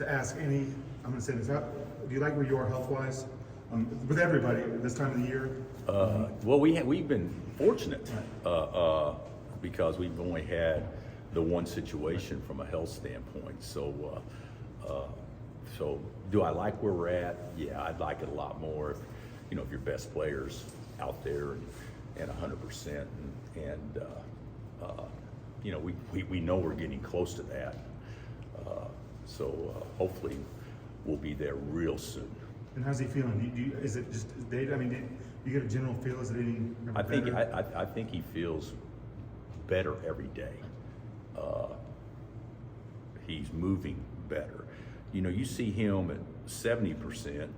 To ask any, I'm going to say this, do you like where you are health-wise? With everybody this time of the year? Well, we've been fortunate because we've only had the one situation from a health standpoint. So do I like where we're at? Yeah, I'd like it a lot more if your best players out there and 100%, and we know we're getting close to that. So hopefully we'll be there real soon. And how's he feeling? Is it just data? I mean, do you get a general feel? Is it any better? I think he feels better every day. He's moving better. You see him at 70%, and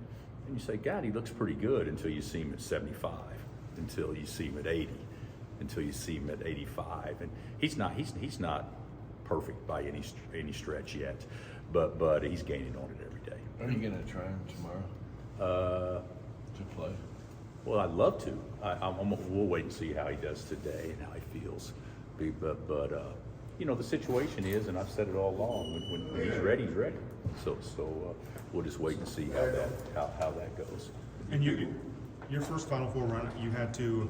you say, God, he looks pretty good until you see him at 75, until you see him at 80, until you see him at 85, and he's not perfect by any stretch yet, but he's gaining on it every day. Are you going to try him tomorrow to play? Well, I'd love to. We'll wait and see how he does today and how he feels. But the situation is, and I've said it all along, when he's ready, he's ready. So we'll just wait and see how that goes. And your first Final Four run, you had to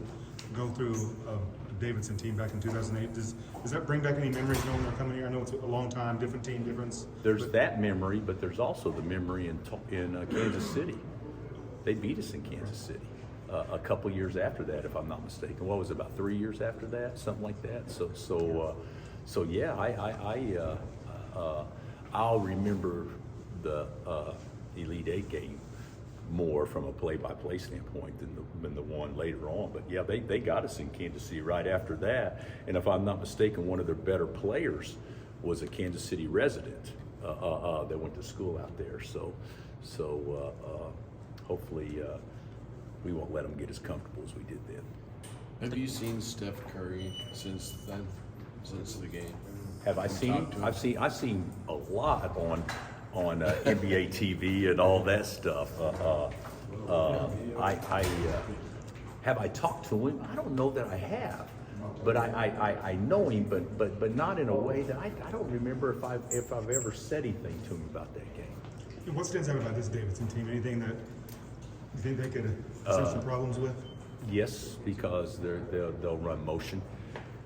go through a Davidson team back in 2008. Does that bring back any memories knowing they're coming here? I know it's a long time, different team, difference. There's that memory, but there's also the memory in Kansas City. They beat us in Kansas City a couple years after that, if I'm not mistaken. What was it, about 3 years after that, something like that? So yeah, I'll remember the Elite Eight game more from a play-by-play standpoint than the one later on. But yeah, they got us in Kansas City right after that. And if I'm not mistaken, one of their better players was a Kansas City resident that went to school out there. So hopefully we won't let them get as comfortable as we did then. Have you seen Steph Curry since then? Since the game? Have I seen him? I've seen a lot on NBA TV and all that stuff. Have I talked to him? I don't know that I have, but I know him, but not in a way that I don't remember if I've ever said anything to him about that game. What stands out about this Davidson team? Anything that you think they could have some problems with? Yes, because they'll run motion,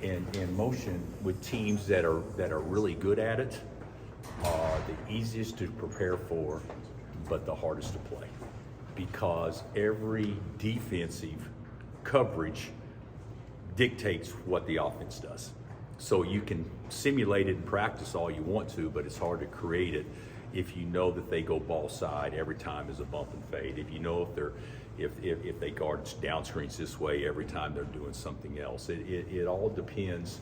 and motion with teams that are really good at it are the easiest to prepare for, but the hardest to play, because every defensive coverage dictates what the offense does. So you can simulate it in practice all you want to, but it's hard to create it if you know that they go ball side every time is a bump and fade. If you know if they guard down screens this way every time they're doing something else. It all depends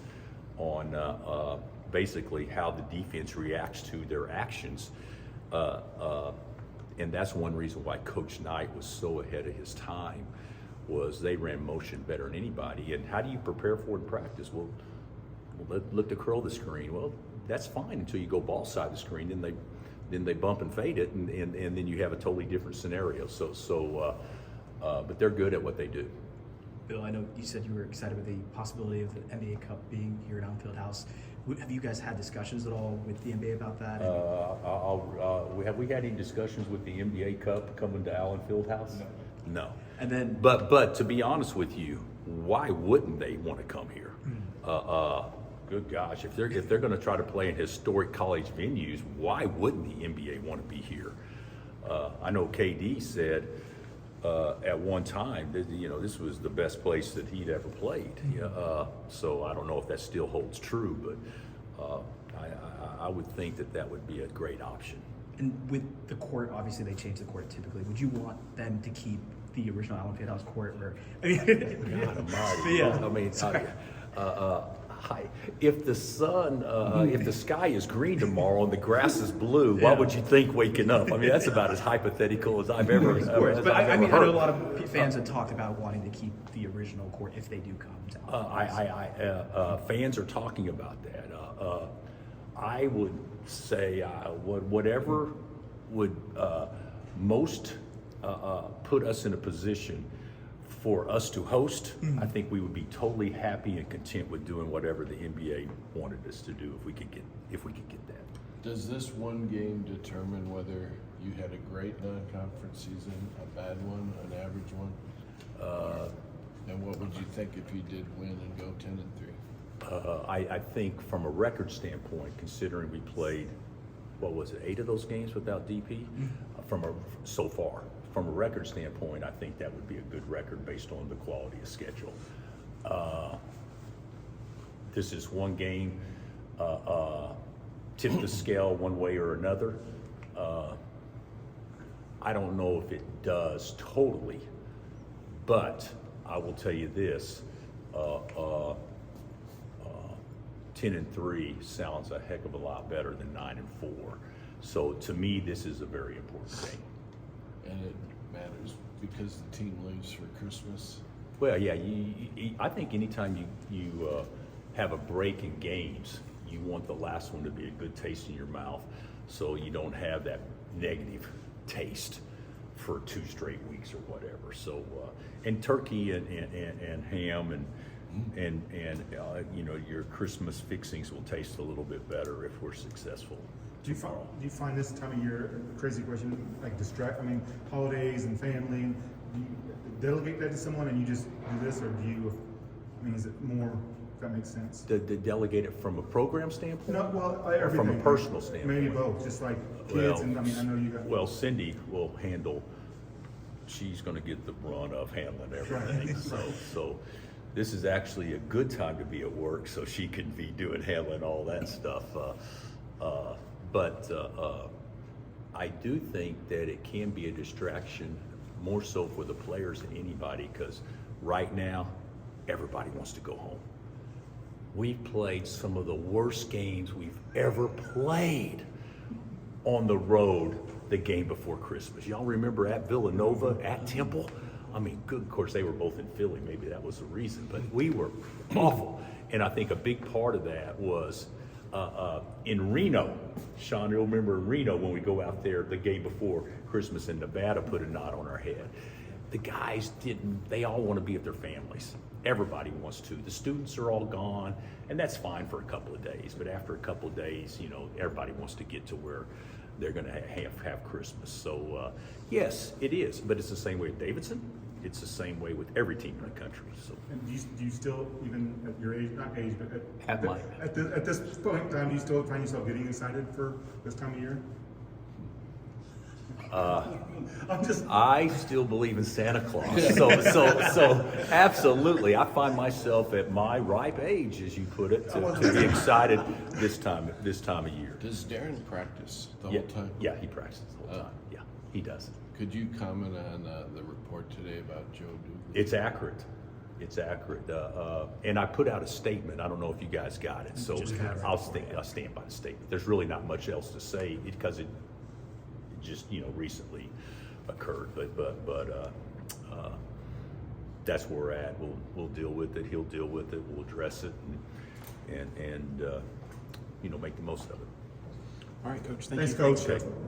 on basically how the defense reacts to their actions. And that's one reason why Coach Knight was so ahead of his time, was they ran motion better than anybody. And how do you prepare for it in practice? Well, look to curl the screen. Well, that's fine until you go ball side the screen, then they bump and fade it, and then you have a totally different scenario. But they're good at what they do. Bill, I know you said you were excited with the possibility of the NBA Cup being here at Allen House. Have you guys had discussions at all with the NBA about that? Have we had any discussions with the NBA Cup coming to Allen Fieldhouse? No. And then, but to be honest with you, why wouldn't they want to come here? Good gosh, if they're going to try to play in historic college venues, why wouldn't the NBA want to be here? I know KD said at one time that this was the best place that he'd ever played. So I don't know if that still holds true, but I would think that would be a great option. and with the court, obviously they change the court typically. Would you want them to keep the original Allen Fieldhouse court? Or, God almighty. Yeah. I mean, if the sky is green tomorrow and the grass is blue, what would you think waking up? I mean, that's about as hypothetical as I've ever heard. But I mean, I know a lot of fans have talked about wanting to keep the original court if they do come to Fans are talking about that. I would say whatever would most put us in a position for us to host. I think we would be totally happy and content with doing whatever the NBA wanted us to do if we could get that. Does this one game determine whether you had a great non-conference season, a bad one, an average one? And what would you think if you did win and go 10-3? I think from a record standpoint, considering we played, what was it, 8 of those games without DP? So far. From a record standpoint, I think that would be a good record based on the quality of schedule. This is one game, tip the scale one way or another. I don't know if it does totally, but I will tell you this, 10-3 sounds a heck of a lot better than 9-4. So to me, this is a very important game. And it matters because the team leaves for Christmas. Well, yeah, I think anytime you have a break in games, you want the last one to be a good taste in your mouth, so you don't have that negative taste for 2 straight weeks or whatever. So, and turkey and ham and you know, your Christmas fixings will taste a little bit better if we're successful. Do you find this time of year, crazy question, like holidays and family, do you delegate that to someone and you just do this, or do you, is it more, if that makes sense? To delegate it from a program standpoint? No, well, Or everything. from a personal standpoint? Maybe both, just like kids, Well, and I know you got. Well, Cindy will handle, she's gonna get the brunt of handling everything. So this is actually a good time to be at work, so she can be handling all that stuff. But I do think that it can be a distraction, more so for the players than anybody, because right now, everybody wants to go home. We've played some of the worst games we've ever played on the road the game before Christmas. Y'all remember at Villanova, at Temple? I mean, good, of course, they were both in Philly. Maybe that was the reason, but we were awful. And I think a big part of that was in Reno. Sean, you'll remember in Reno when we go out there the game before Christmas in Nevada, put a knot on our head. The guys they all want to be with their families. Everybody wants to. The students are all gone, and that's fine for a couple of days. But after a couple of days, you know, everybody wants to get to where they're going to have Christmas. So, yes, it is. But it's the same way with Davidson. It's the same way with every team in the country. So. And do you still, even at your age, not age, but At at this point in time, do you still find yourself getting excited for this time of year? I still believe in Santa Claus. So absolutely. I find myself at my ripe age, as you put it, to be excited this time of year. Does Darren practice the whole time? Yeah, he practices the whole time. Yeah, he does. Could you comment on the report today about Joe Dugan? It's accurate. It's accurate. And I put out a statement. I don't know if you guys got it. So I'll stand by the statement. There's really not much else to say because it just, you know, recently occurred. But that's where we're at. We'll deal with it. He'll deal with it. We'll address it and you know, make the most of it. All right, Coach. Thanks, you. Coach.